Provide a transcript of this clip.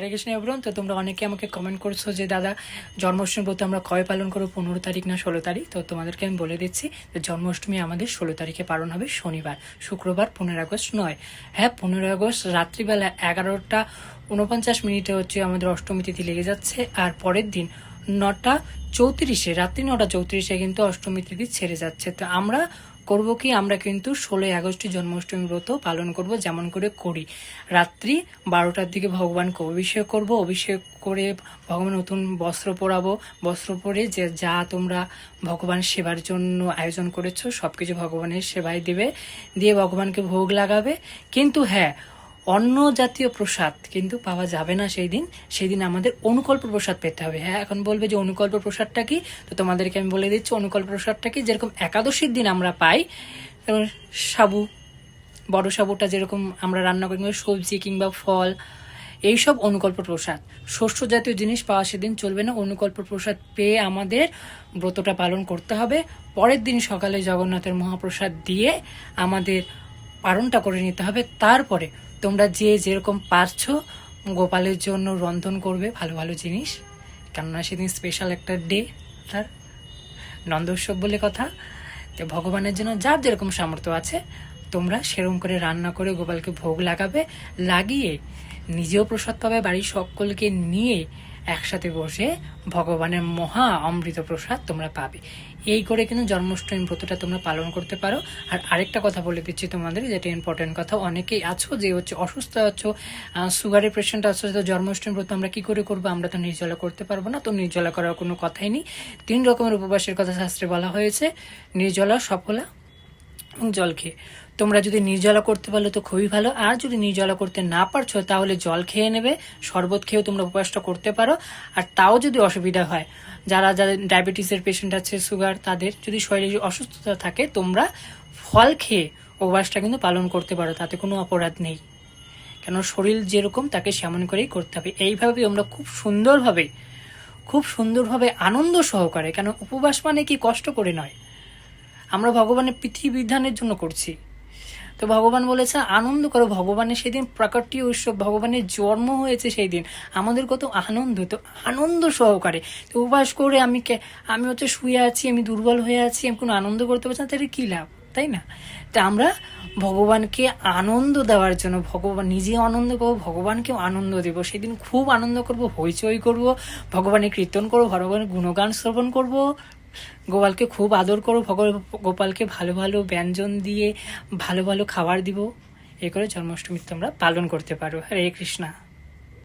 হরে Krishna everyone. তো তোমরা অনেকে আমাকে কমেন্ট করছো যে দাদা জন্মাষ্টমী ব্রত আমরা কবে পালন করবো, 15 তারিখ না 16 তারিখ? তো তোমাদেরকে আমি বলে দিচ্ছি যে জন্মাষ্টমী আমাদের 16 তারিখে পালন হবে, শনিবার। শুক্রবার 15 আগস্ট নয়। হ্যাঁ, 15 আগস্ট রাত্রিবেলা 11:49 হচ্ছে আমাদের অষ্টমী তিথি লেগে যাচ্ছে। আর পরের দিন 9:34 রাত্রি 9:34 কিন্তু অষ্টমী তিথি ছেড়ে যাচ্ছে। তো আমরা করব কি, আমরা কিন্তু 16 আগস্টে জন্মাষ্টমী ব্রত পালন করব যেমন করে করি। রাত্রি 12টার দিকে ভগবানকে অভিষেক করব, অভিষেক করে ভগবান নতুন বস্ত্র পরাবো। বস্ত্র পরে যে যা তোমরা ভগবান সেবার জন্য আয়োজন করেছো সবকিছু ভগবানের সেবায় দিবে, দিয়ে ভগবানকে ভোগ লাগাবে। কিন্তু হ্যাঁ, অন্য জাতীয় প্রসাদ কিন্তু পাওয়া যাবে না সেই দিন আমাদের অনুকল্প প্রসাদ পেতে হবে। হ্যাঁ, এখন বলবে যে অনুকল্প প্রসাদটা কি? তো তোমাদেরকে আমি বলে দিচ্ছি অনুকল্প প্রসাদটা কি। যেরকম একাদশীর দিন আমরা পাই যেমন সাবু, বড় সাবুটা যেরকম আমরা রান্না করি, সবজি কিংবা ফল, এইসব অনুকল্প প্রসাদ। শস্য জাতীয় জিনিস পাওয়া সেদিন চলবে না। অনুকল্প প্রসাদ পেয়ে আমাদের ব্রতটা পালন করতে হবে। পরের দিন সকালে জগন্নাথের মহাপ্রসাদ দিয়ে আমাদের পালনটা করে নিতে হবে। তারপরে তোমরা যে যেরকম পারছো গোপালের জন্য রন্ধন করবে ভালো ভালো জিনিস, কেননা সেদিন স্পেশাল একটা ডে, তার নন্দোৎসব বলে কথা। তো ভগবানের জন্য যার যেরকম সামর্থ্য আছে তোমরা সেরকম করে রান্না করে গোপালকে ভোগ লাগাবে, লাগিয়ে নিজেও প্রসাদ পাবে, বাড়ির সকলকে নিয়ে একসাথে বসে ভগবানের মহা অমৃত প্রসাদ তোমরা পাবে। এই করে কিন্তু জন্মাষ্টমী ব্রতটা তোমরা পালন করতে পারো। আর আরেকটা কথা বলে দিচ্ছি তোমাদের, যেটা ইম্পর্টেন্ট কথা, অনেকেই আছো যে হচ্ছে অসুস্থ আছো, সুগারের পেশেন্ট আছো, তো জন্মাষ্টমী ব্রত আমরা কি করে করবো? আমরা তো নির্জলা করতে পারবো না। তো নির্জলা করার কোনো কথাই নেই। 3 রকমের উপবাসের কথা শাস্ত্রে বলা হয়েছে, নির্জলা, সফলা এবং জল খেয়ে। তোমরা যদি নির্জলা করতে পারলে তো খুবই ভালো, আর যদি নির্জলা করতে না পারছো তাহলে জল খেয়ে নেবে, শরবত খেয়েও তোমরা উপবাসটা করতে পারো। আর তাও যদি অসুবিধা হয়, যাদের ডায়াবেটিসের পেশেন্ট আছে, সুগার, তাদের যদি শরীরে অসুস্থতা থাকে, তোমরা ফল খেয়ে উপবাসটা কিন্তু পালন করতে পারো, তাতে কোনো অপরাধ নেই। কেন শরীর যেরকম তাকে সেমন করেই করতে হবে। এইভাবে আমরা খুব সুন্দরভাবে আনন্দ সহকারে, কেন উপবাস মানে কি কষ্ট করে নয়, আমরা ভগবানের পৃথিবী বিধানের জন্য করছি। তো ভগবান বলেছে আনন্দ করো, ভগবানের সেদিন প্রাকট্য উৎসব, ভগবানের জন্ম হয়েছে সেই দিন, আমাদের কত আনন্দ। তো আনন্দ সহকারে তো উপবাস করে আমি হচ্ছে শুয়ে আছি, আমি দুর্বল হয়ে আছি, আমি কোনো আনন্দ করতে পারছি না, তাহলে কি লাভ, তাই না? তা আমরা ভগবানকে আনন্দ দেওয়ার জন্য, ভগবান নিজে আনন্দ করবো, ভগবানকেও আনন্দ দেব। সেদিন খুব আনন্দ করব, হইচই করব, ভগবানের কীর্তন করবো, ভগবানের গুণগান শ্রবণ করব, গোপালকে খুব আদর করো, গোপালকে ভালো ভালো ব্যঞ্জন দিয়ে ভালো ভালো খাবার দিব। এ করে জন্মাষ্টমী তোমরা পালন করতে পারো। হরে কৃষ্ণা।